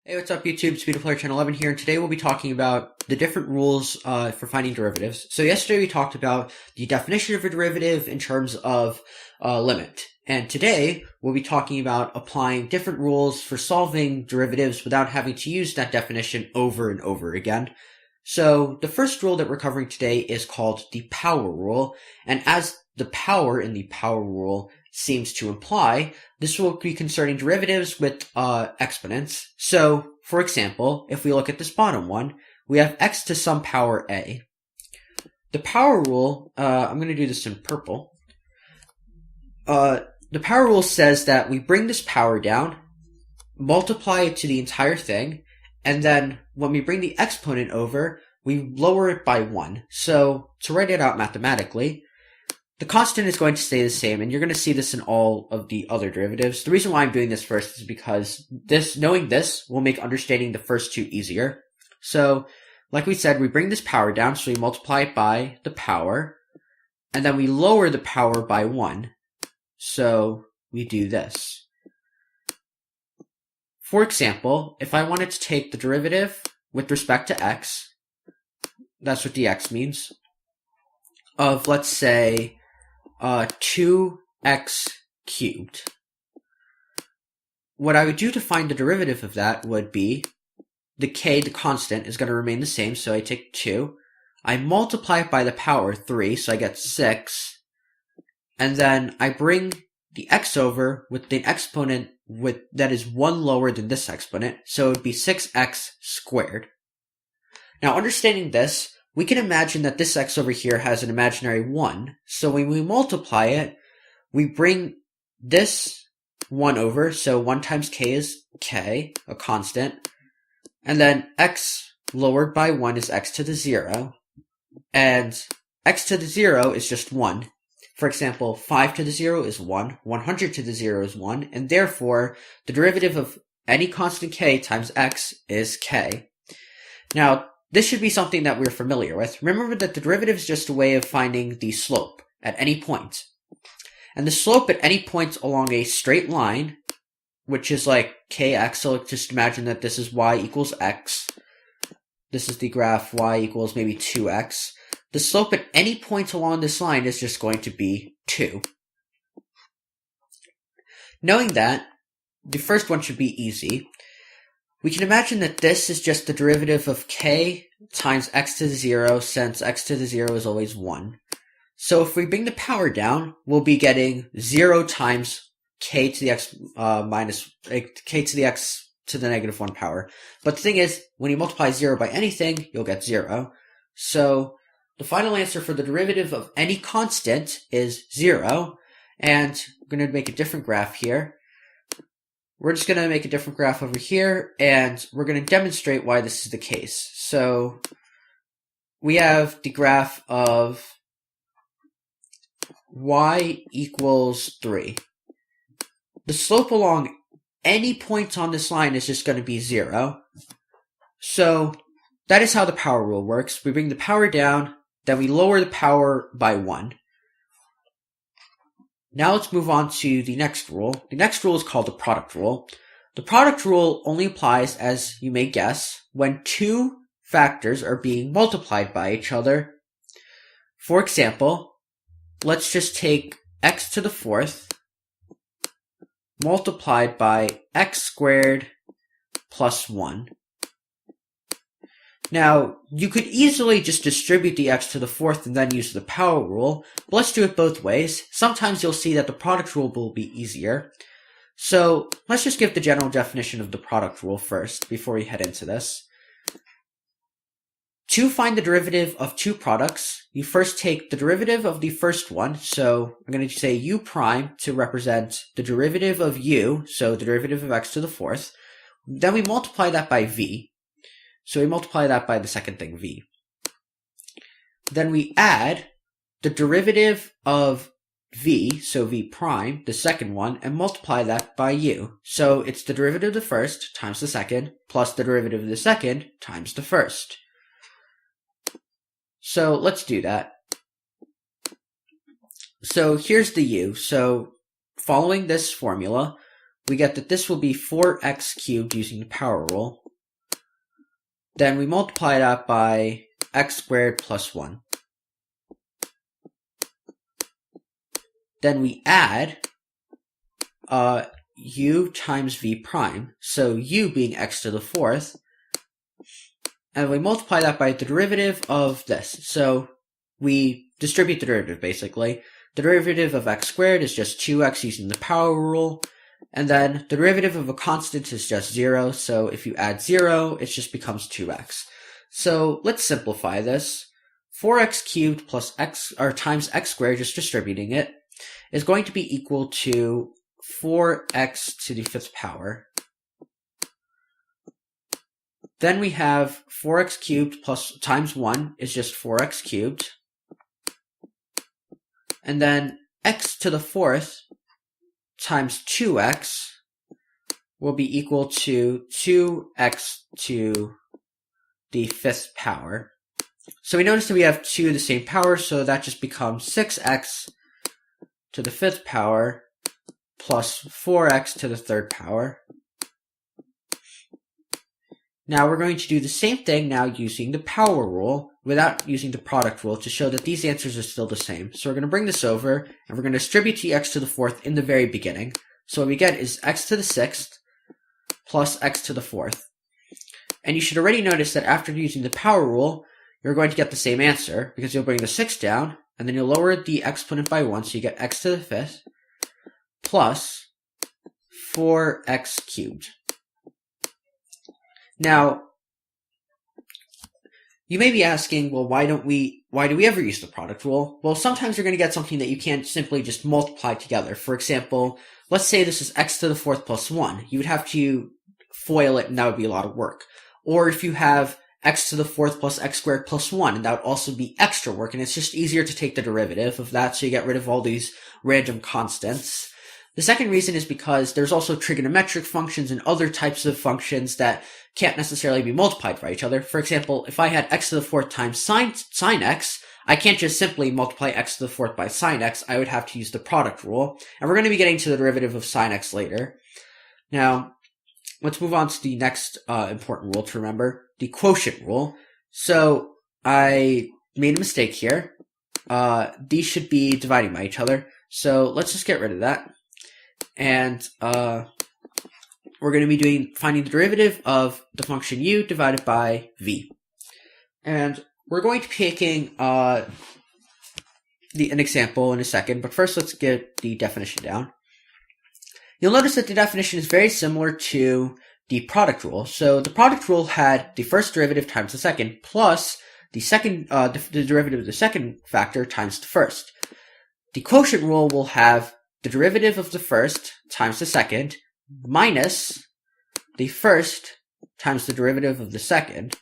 Hey, what's up YouTube? It's Player Channel 11 here, and today we'll be talking about the different rules for finding derivatives. So yesterday we talked about the definition of a derivative in terms of limit. And today we'll be talking about applying different rules for solving derivatives without having to use that definition over and over again. So the first rule that we're covering today is called the power rule, and as the power in the power rule seems to imply, this will be concerning derivatives with exponents. So, for example, if we look at this bottom one, we have x to some power a. The power rule, I'm going to do this in purple. The power rule says that we bring this power down, multiply it to the entire thing, and then when we bring the exponent over, we lower it by 1. So, to write it out mathematically, the constant is going to stay the same, and you're going to see this in all of the other derivatives. The reason why I'm doing this first is because knowing this will make understanding the first two easier. So, like we said, we bring this power down, so we multiply it by the power, and then we lower the power by 1. So, we do this. For example, if I wanted to take the derivative with respect to x, that's what dx means, of, let's say, 2x cubed. What I would do to find the derivative of that would be the constant, is going to remain the same, so I take 2. I multiply it by the power 3, so I get 6. And then I bring the x over with the exponent that is 1 lower than this exponent, so it would be 6x squared. Now, understanding this, we can imagine that this x over here has an imaginary 1, so when we multiply it, we bring this 1 over, so 1 times k is k, a constant, and then x lowered by 1 is x to the 0, and x to the 0 is just 1. For example, 5 to the 0 is 1, 100 to the 0 is 1, and therefore, the derivative of any constant k times x is k. Now, this should be something that we're familiar with. Remember that the derivative is just a way of finding the slope at any point. And the slope at any point along a straight line, which is like kx, so just imagine that this is y equals x. This is the graph y equals maybe 2x. The slope at any point along this line is just going to be 2. Knowing that, the first one should be easy. We can imagine that this is just the derivative of k times x to the 0, since x to the 0 is always 1. So if we bring the power down, we'll be getting 0 times k to the x k to the x to the negative 1 power. But the thing is, when you multiply 0 by anything, you'll get 0. So the final answer for the derivative of any constant is 0. And we're going to make a different graph here. We're just going to make a different graph over here, and we're going to demonstrate why this is the case. So we have the graph of y equals 3. The slope along any point on this line is just going to be 0. So that is how the power rule works. We bring the power down, then we lower the power by 1. Now let's move on to the next rule. The next rule is called the product rule. The product rule only applies, as you may guess, when two factors are being multiplied by each other. For example, let's just take x to the 4th multiplied by x squared plus 1. Now, you could easily just distribute the x to the 4th and then use the power rule, but let's do it both ways. Sometimes you'll see that the product rule will be easier. So, let's just give the general definition of the product rule first, before we head into this. To find the derivative of two products, you first take the derivative of the first one, so I'm going to say u prime to represent the derivative of u, so the derivative of x to the 4th. Then we multiply that by v. So we multiply that by the second thing, v. Then we add the derivative of v, so v prime, the second one, and multiply that by u. So it's the derivative of the first times the second, plus the derivative of the second times the first. So let's do that. So here's the u. So following this formula, we get that this will be 4x cubed using the power rule. Then we multiply that by x squared plus 1. Then we add u times v prime, so u being x to the fourth, and we multiply that by the derivative of this. So we distribute the derivative, basically. The derivative of x squared is just 2x using the power rule, and then the derivative of a constant is just 0, so if you add 0, it just becomes 2x. So let's simplify this. 4x cubed plus x, or times x squared, just distributing it, is going to be equal to 4x to the fifth power. Then we have 4x cubed plus times 1 is just 4x cubed. And then x to the fourth times 2x will be equal to 2x to the fifth power. So we notice that we have 2 of the same power, so that just becomes 6x to the fifth power plus 4x to the third power. Now we're going to do the same thing now using the power rule without using the product rule to show that these answers are still the same. So we're going to bring this over and we're going to distribute the x to the fourth in the very beginning. So what we get is x to the sixth plus x to the fourth. And you should already notice that after using the power rule, you're going to get the same answer because you'll bring the 6 down and then you'll lower the exponent by 1, so you get x to the fifth plus 4x cubed. Now, you may be asking, well, why do we ever use the product rule? Well, sometimes you're going to get something that you can't simply just multiply together. For example, let's say this is x to the fourth plus 1. You would have to FOIL it, and that would be a lot of work. Or if you have x to the fourth plus x squared plus 1, and that would also be extra work, and it's just easier to take the derivative of that, so you get rid of all these random constants. The second reason is because there's also trigonometric functions and other types of functions that can't necessarily be multiplied by each other. For example, if I had x to the fourth times sine x, I can't just simply multiply x to the fourth by sine x. I would have to use the product rule. And we're going to be getting to the derivative of sine x later. Now, let's move on to the next important rule to remember, the quotient rule. So I made a mistake here. These should be dividing by each other. So let's just get rid of that. And we're going to be finding the derivative of the function u divided by v. And we're going to be taking an example in a second, but first let's get the definition down. You'll notice that the definition is very similar to the product rule. So the product rule had the first derivative times the second plus the second the derivative of the second factor times the first. The quotient rule will have the derivative of the first times the second minus the first times the derivative of the second.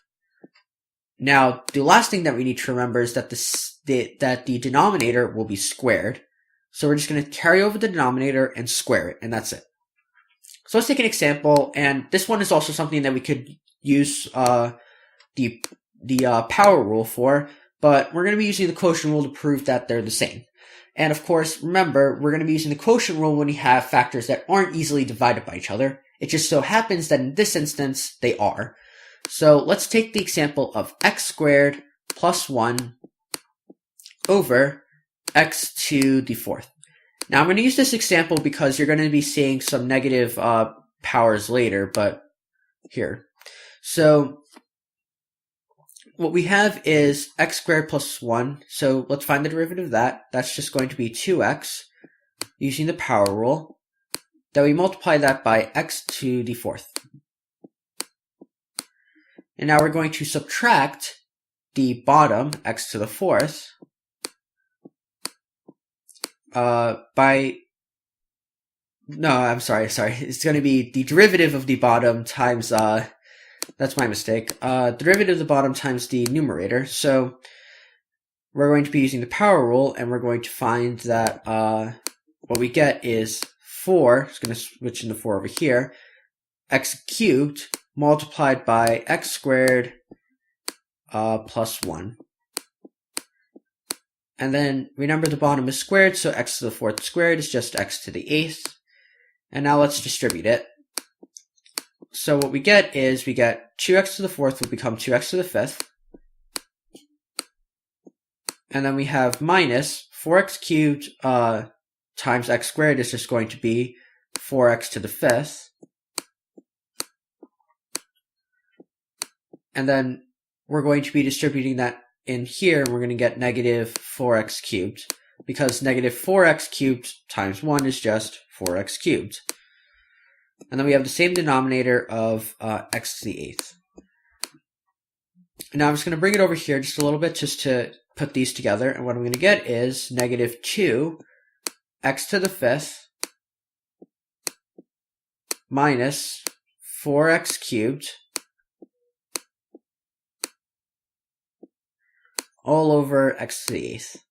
Now, the last thing that we need to remember is that the denominator will be squared. So we're just going to carry over the denominator and square it, and that's it. So let's take an example, and this one is also something that we could use the power rule for, but we're going to be using the quotient rule to prove that they're the same. And of course, remember, we're going to be using the quotient rule when we have factors that aren't easily divided by each other. It just so happens that in this instance, they are. So let's take the example of x squared plus 1 over x to the fourth. Now I'm going to use this example because you're going to be seeing some negative powers later, but here. So what we have is x squared plus 1, so let's find the derivative of that. That's just going to be 2x using the power rule. Then we multiply that by x to the fourth. And now we're going to subtract the bottom, x to the fourth, it's going to be the derivative of the bottom times, that's my mistake, derivative of the bottom times the numerator. So we're going to be using the power rule, and we're going to find that what we get is 4, it's going to switch into 4 over here, x cubed multiplied by x squared plus 1. And then remember the bottom is squared, so x to the fourth squared is just x to the eighth. And now let's distribute it. So what we get is we get 2x to the fourth will become 2x to the fifth. And then we have minus 4x cubed times x squared is just going to be 4x to the fifth. And then we're going to be distributing that in here, and we're going to get negative 4x cubed, because negative 4x cubed times 1 is just 4x cubed. And then we have the same denominator of x to the eighth. Now I'm just going to bring it over here just a little bit just to put these together, and what I'm going to get is negative 2 x to the fifth minus 4x cubed all over x to the eighth.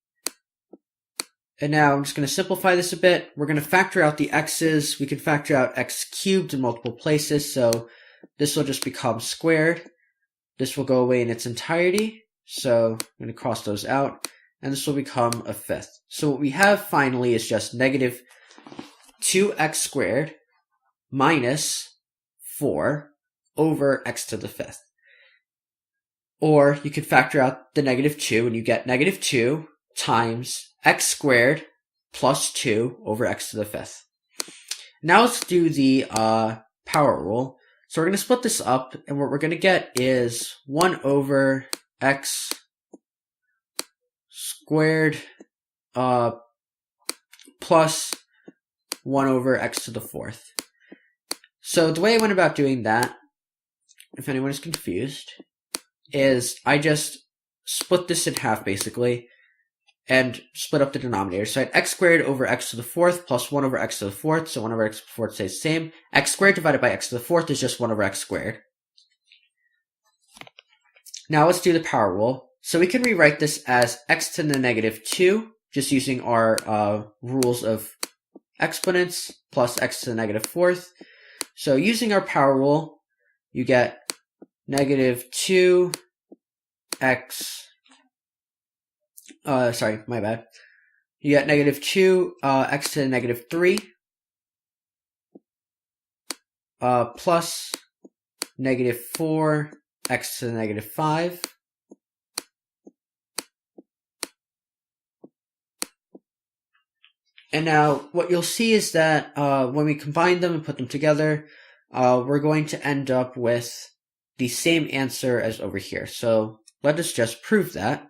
And now I'm just going to simplify this a bit. We're going to factor out the x's. We can factor out x cubed in multiple places, so this will just become squared. This will go away in its entirety, so I'm going to cross those out, and this will become a fifth. So what we have finally is just negative 2x squared minus 4 over x to the fifth. Or you could factor out the negative 2, and you get negative 2 times x squared plus 2 over x to the fifth. Now let's do the power rule. So we're going to split this up, and what we're going to get is 1 over x squared plus 1 over x to the fourth. So the way I went about doing that, if anyone is confused, is I just split this in half basically and split up the denominator. So I had x squared over x to the fourth plus 1 over x to the fourth, so 1 over x to the fourth stays the same. X squared divided by x to the fourth is just 1 over x squared. Now let's do the power rule. So we can rewrite this as x to the negative 2, just using our rules of exponents, plus x to the negative fourth. So using our power rule, you get negative 2x, sorry, my bad. You get negative 2 x to the negative 3 plus negative 4 x to the negative 5 and now what you'll see is that when we combine them and put them together, we're going to end up with the same answer as over here. So let us just prove that.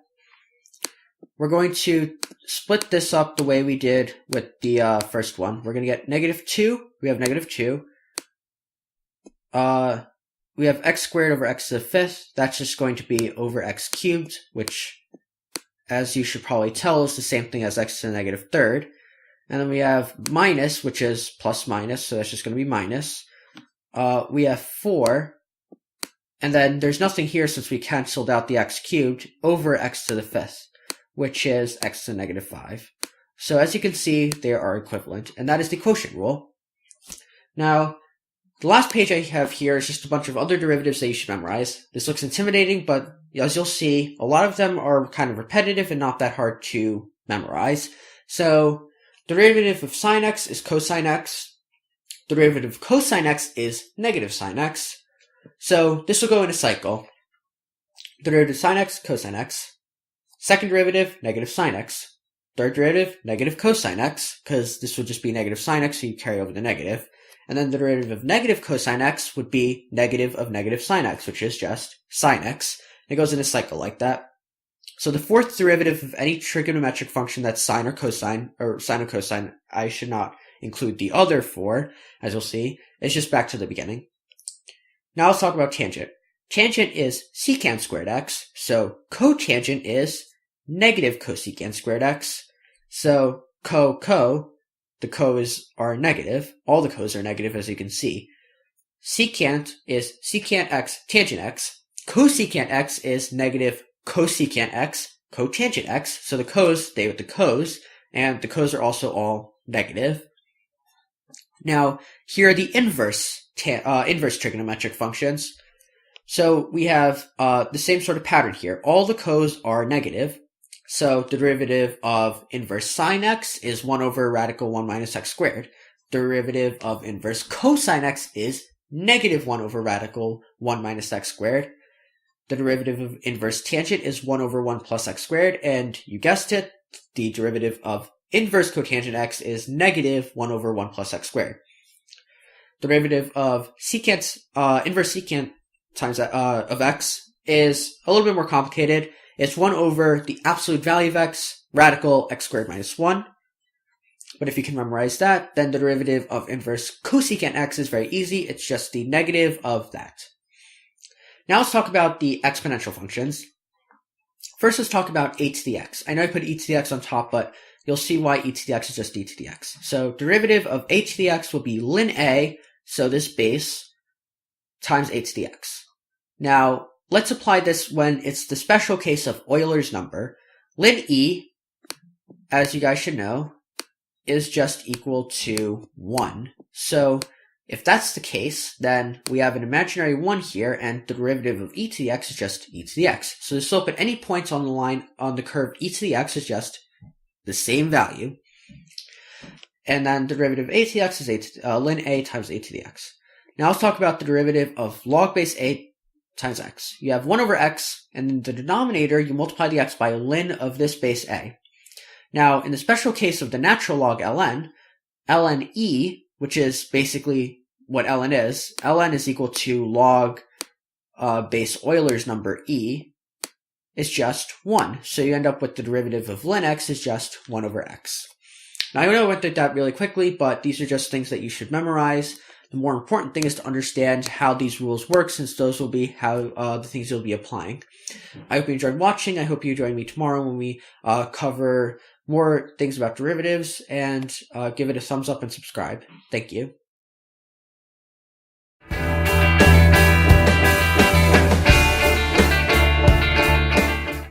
We're going to split this up the way we did with the first one. We're going to get negative 2. We have negative 2. We have x squared over x to the fifth. That's just going to be over x cubed, which, as you should probably tell, is the same thing as x to the negative third. And then we have minus, which is plus minus, so that's just going to be minus. We have 4. And then there's nothing here since we canceled out the x cubed over x to the fifth, which is x to the negative 5. So as you can see, they are equivalent, and that is the quotient rule. Now, the last page I have here is just a bunch of other derivatives that you should memorize. This looks intimidating, but as you'll see, a lot of them are kind of repetitive and not that hard to memorize. So, derivative of sine x is cosine x. Derivative of cosine x is negative sine x. So, this will go in a cycle. Derivative of sine x, cosine x. Second derivative, negative sine x. Third derivative, negative cosine x, because this would just be negative sine x, so you carry over the negative. And then the derivative of negative cosine x would be negative of negative sine x, which is just sine x. It goes in a cycle like that. So the fourth derivative of any trigonometric function that's sine or cosine, I should not include the other four, as you'll see. It's just back to the beginning. Now let's talk about tangent. Tangent is secant squared x, so cotangent is negative cosecant squared x. So the co's are negative. All the co's are negative, as you can see. Secant is secant x, tangent x. Cosecant x is negative cosecant x, cotangent x. So the co's stay with the co's, and the co's are also all negative. Now, here are the inverse trigonometric functions. So we have the same sort of pattern here. All the co's are negative. So the derivative of inverse sine x is 1 over radical 1 minus x squared. derivative of inverse cosine x is negative 1 over radical 1 minus x squared. The derivative of inverse tangent is 1 over 1 plus x squared, and you guessed it, the derivative of inverse cotangent x is negative 1 over 1 plus x squared. Derivative of secant, inverse secant times of x is a little bit more complicated. It's 1 over the absolute value of x, radical x squared minus 1. But if you can memorize that, then the derivative of inverse cosecant x is very easy. It's just the negative of that. Now let's talk about the exponential functions. First, let's talk about e to the x. I know I put e to the x on top, but you'll see why e to the x is just e to the x. So derivative of a to the x will be ln a, so this base, times a to the x. Now, let's apply this when it's the special case of Euler's number. Ln e, as you guys should know, is just equal to 1. So if that's the case, then we have an imaginary 1 here, and the derivative of e to the x is just e to the x. So the slope at any point on the line on the curve e to the x is just the same value. And then the derivative of a to the x is ln a times a to the x. Now let's talk about the derivative of log base a times x. You have 1 over x, and in the denominator, you multiply the x by ln of this base a. Now, in the special case of the natural log ln e, which is basically what ln is equal to log base Euler's number e, is just 1. So you end up with the derivative of ln x is just 1 over x. Now, I know I went through that really quickly, but these are just things that you should memorize. The more important thing is to understand how these rules work, since those will be how the things you'll be applying. I hope you enjoyed watching. I hope you join me tomorrow when we cover more things about derivatives, and give it a thumbs up and subscribe. Thank you.